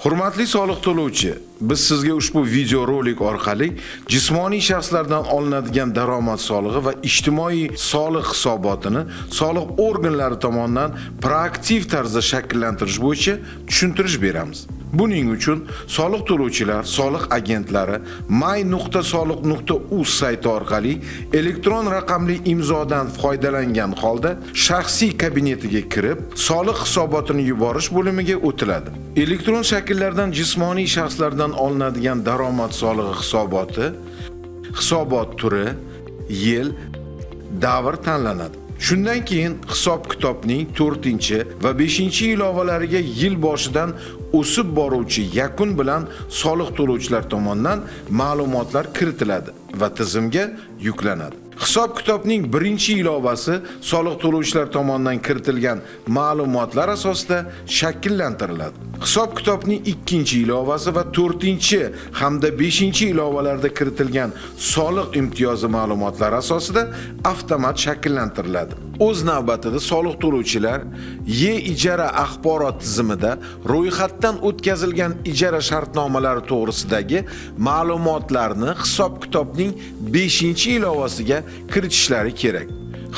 Hurmatli soliq to'lovchi, biz sizga ushbu videorolik orqali jismoniy shaxslardan olinadigan daromad solig'i va ijtimoiy soliq hisobotini soliq organlari tomonidan proaktiv tarzda shakllantirish bo'yicha tushuntirish beramiz. Buning uchun soliq to'lovchilar, soliq agentlari may.soliq.uz sayti orqali elektron raqamli imzodan foydalangan holda shaxsiy kabinetiga kirib, soliq hisobotini yuborish bo'limiga o'tiladi. Elektron shakllardan jismoniy shaxslardan olinadigan daromad solig'i hisoboti, hisobot turi, yil, davr tanlanadi. Shundan keyin hisob-kitobning 4 va 5 ilovalariga yil boshidan o'sib boruvchi yakun bilan soliq to'lovchilar tomonidan ma'lumotlar kiritiladi va tizimga yuklanadi. Hisob-kitobning 1-ilovasi soliq to'lovchilar tomonidan kiritilgan ma'lumotlar asosida shakllantiriladi. Hisob-kitobning 2-ilovasi va 4 hamda 5-ilovalarda kiritilgan soliq imtiyozi ma'lumotlari asosida avtomat shakllantiriladi. O'z navbatida soliq to'lovchilar E-ijara axborot tizimida ro'yxatdan o'tkazilgan ijara shartnomalari to'g'risidagi ma'lumotlarni hisob-kitobning 5-ilovasiga kiritishlari kerak.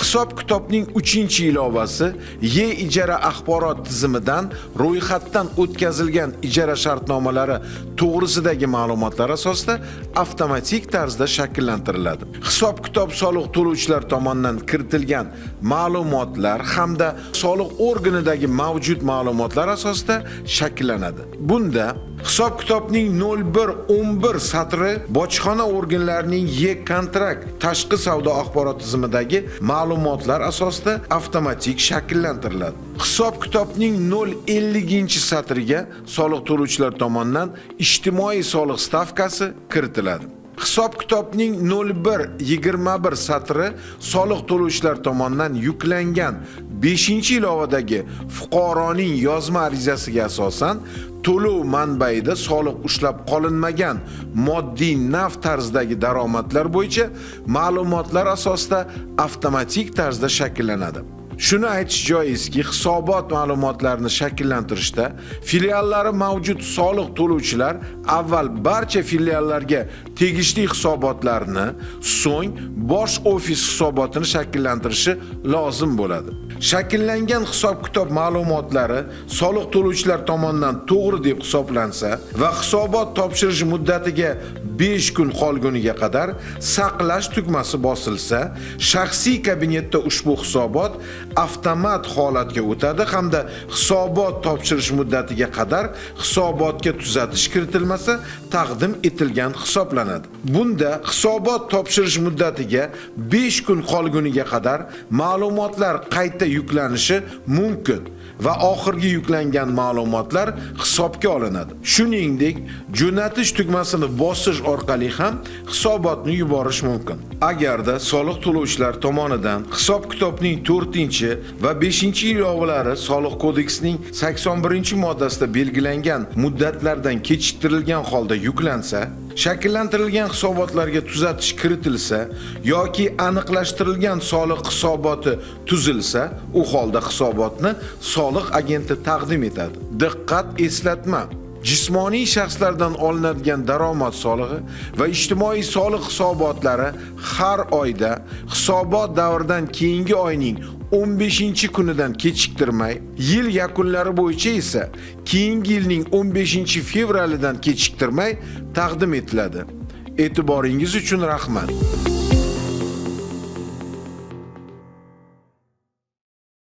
Hisob-kitobning 3-ilovasi E-ijara axborot tizimidan ro'yxatdan o'tkazilgan ijara shartnomalari to'g'risidagi ma'lumotlar asosida avtomatik tarzda shakllantiriladi. Hisob-kitob soliq to'lovchilar tomonidan kiritilgan ma'lumotlar hamda soliq organidagi mavjud ma'lumotlar asosida shakllanadi. Bunda hisob-kitobning 0111 satri bojxona organlarining E-kontrakt tashqi savdo axborot tizimidagi ma'lumotlar asosida avtomatik shakllantiriladi. Hisob-kitobning 050 satriga soliq to'lovchilar tomonidan ijtimoiy soliq stavkasi kiritiladi. Hisob-kitobning 0121 satri soliq to'lovchilar tomonidan yuklangan 5-ilovadagi fuqaroning yozma arizasiga asosan to'lov manbaida soliq ushlab qolinmagan moddiy naf tarzidagi daromadlar bo'yicha ma'lumotlar asosida avtomatik tarzda shakllanadi. Shuni aytish joizki, hisobot ma'lumotlarini shakllantirishda filiallari mavjud soliq to'lovchilar avval barcha filiallarga tegishli hisobotlarni, so'ng bosh ofis hisobotini shakllantirishi lozim bo'ladi. Shakllangan hisob-kitob ma'lumotlari soliq to'lovchilar tomonidan to'g'ri deb hisoblansa va hisobot topshirish muddatiga 5 kun qolguniga qadar saqlash tugmasi bosilsa, shaxsiy kabinetda ushbu hisobot avtomat holatga o'tadi hamda hisobot topshirish muddatiga qadar hisobotga tuzatish kiritilmasa, taqdim etilgan hisoblanadi. Bunda hisobot topshirish muddatiga 5 kun qolguniga qadar ma'lumotlar qayta yuklanishi mumkin va oxirgi yuklangan ma'lumotlar hisobga olinadi. Shuningdek, jo'natish tugmasini bosish orqali ham hisobotni yuborish mumkin. Agarda soliq to'lovchilar tomonidan hisob-kitobning 4 va 5-ilovalari Soliq kodeksining 81-moddasida belgilangan muddatlardan kechiktirilgan holda yuklansa, shakllantirilgan hisobotlarga tuzatish kiritilsa yoki aniqlashtirilgan soliq hisoboti tuzilsa, u holda hisobotni soliq agenti taqdim etadi. Diqqat, eslatma! Jismoniy shaxslardan olinadigan daromad solig'i va ijtimoiy soliq hisobotlari har oyda hisobot davridan keyingi oyning 15-kunidan kechiktirmay, yil yakunlari bo'yicha esa keyingi yilning 15-fevralidan kechiktirmay taqdim etiladi. E'tiboringiz uchun rahmat.